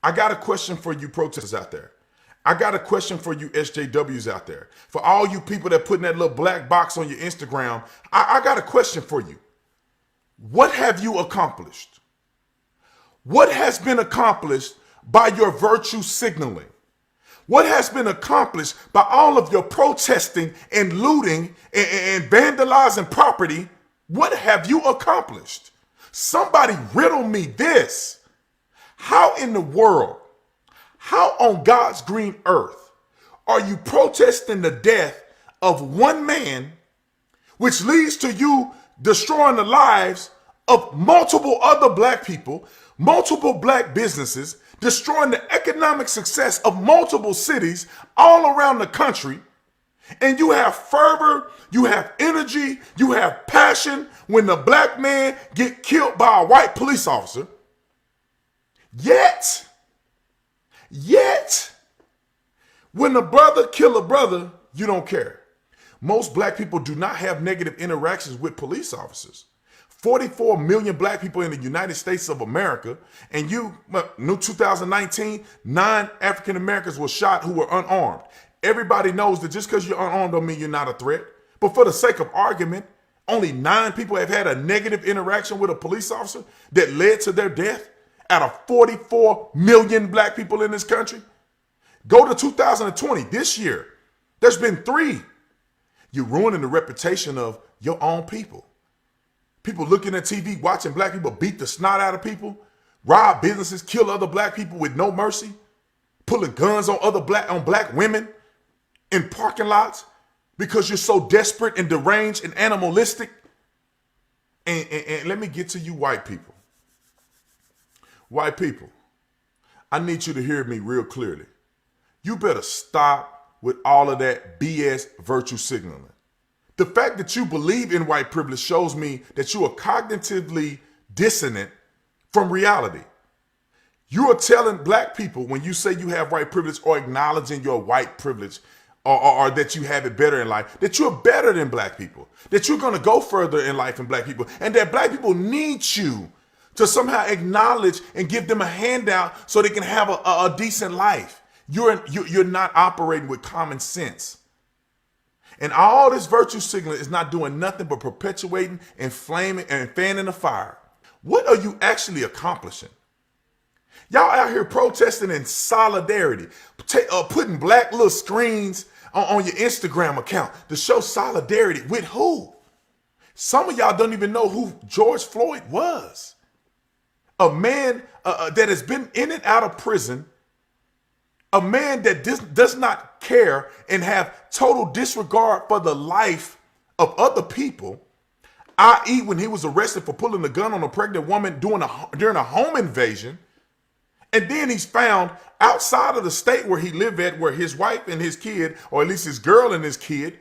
I got a question for you protesters out there. I got a question for you SJWs out there. For all you people that putting that little black box on your Instagram, I got a question for you. What have you accomplished? What has been accomplished by your virtue signaling? What has been accomplished by all of your protesting and looting and vandalizing property? What have you accomplished? Somebody riddle me this. How in the world, how on God's green earth are you protesting the death of one man, which leads to you destroying the lives of multiple other black people, multiple black businesses, destroying the economic success of multiple cities all around the country, and you have fervor, you have energy, you have passion when the black man get killed by a white police officer. Yet, when a brother kill a brother, you don't care. Most black people do not have negative interactions with police officers. 44 million black people in the United States of America, and new 2019, 9 African Americans were shot who were unarmed. Everybody knows that just because you're unarmed don't mean you're not a threat. But for the sake of argument, only 9 people have had a negative interaction with a police officer that led to their death out of 44 million black people in this country. Go to 2020, this year, there's been 3. You're ruining the reputation of your own people. People looking at TV, watching black people beat the snot out of people, rob businesses, kill other black people with no mercy, pulling guns on black women in parking lots because you're so desperate and deranged and animalistic. And let me get to you white people. White people, I need you to hear me real clearly. You better stop with all of that BS virtue signaling. The fact that you believe in white privilege shows me that you are cognitively dissonant from reality. You are telling black people when you say you have white privilege or acknowledging your white privilege or that you have it better in life, that you're better than black people, that you're going to go further in life than black people, and that black people need you to somehow acknowledge and give them a handout so they can have a decent life. You're not operating with common sense. And all this virtue signaling is not doing nothing but perpetuating, inflaming, and fanning the fire. What are you actually accomplishing? Y'all out here protesting in solidarity, putting black little screens on your Instagram account to show solidarity with who? Some of y'all don't even know who George Floyd was. A man that has been in and out of prison, a man that does not care and have total disregard for the life of other people, i.e. when he was arrested for pulling a gun on a pregnant woman during a home invasion, and then he's found outside of the state where he lived at, where his wife and his kid, or at least his girl and his kid,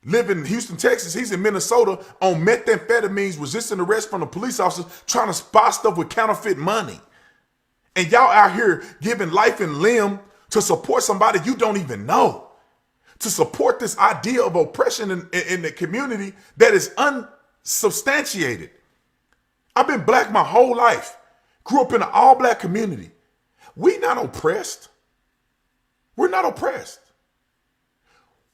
live in Houston, Texas. He's in Minnesota on methamphetamines, resisting arrest from the police officers, trying to spot stuff with counterfeit money. And y'all out here giving life and limb to support somebody you don't even know, to support this idea of oppression in the community that is unsubstantiated. I've been black my whole life, grew up in an all-black community. We not oppressed. We're not oppressed.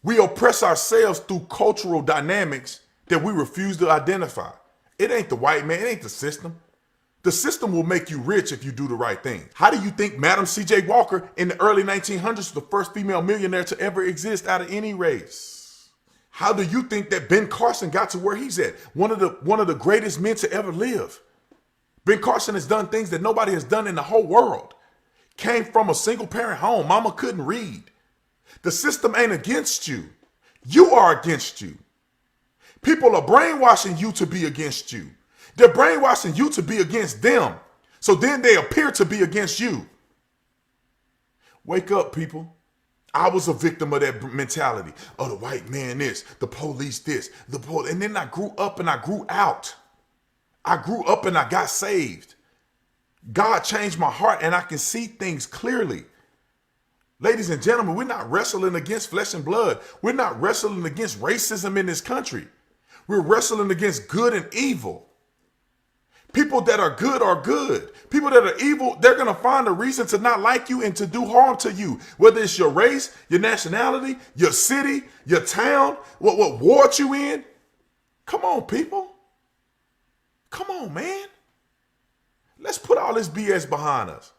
We oppress ourselves through cultural dynamics that we refuse to identify. It ain't the white man, it ain't the system. The system will make you rich if you do the right thing. How do you think Madam C.J. Walker in the early 1900s was the first female millionaire to ever exist out of any race? How do you think that Ben Carson got to where he's at? One of the greatest men to ever live. Ben Carson has done things that nobody has done in the whole world. Came from a single parent home. Mama couldn't read. The system ain't against you. You are against you. People are brainwashing you to be against you. They're brainwashing you to be against them. So then they appear to be against you. Wake up, people. I was a victim of that mentality. Oh, the white man this, the police this, and then I grew up and I grew out. I grew up and I got saved. God changed my heart and I can see things clearly. Ladies and gentlemen, we're not wrestling against flesh and blood. We're not wrestling against racism in this country. We're wrestling against good and evil. People that are good are good. People that are evil, they're going to find a reason to not like you and to do harm to you. Whether it's your race, your nationality, your city, your town, what ward you in. Come on, people. Come on, man. Let's put all this BS behind us.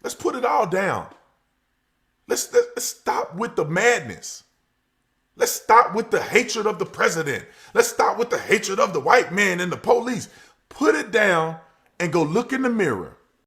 Let's put it all down. Let's stop with the madness. Let's stop with the hatred of the president. Let's stop with the hatred of the white man and the police. Put it down and go look in the mirror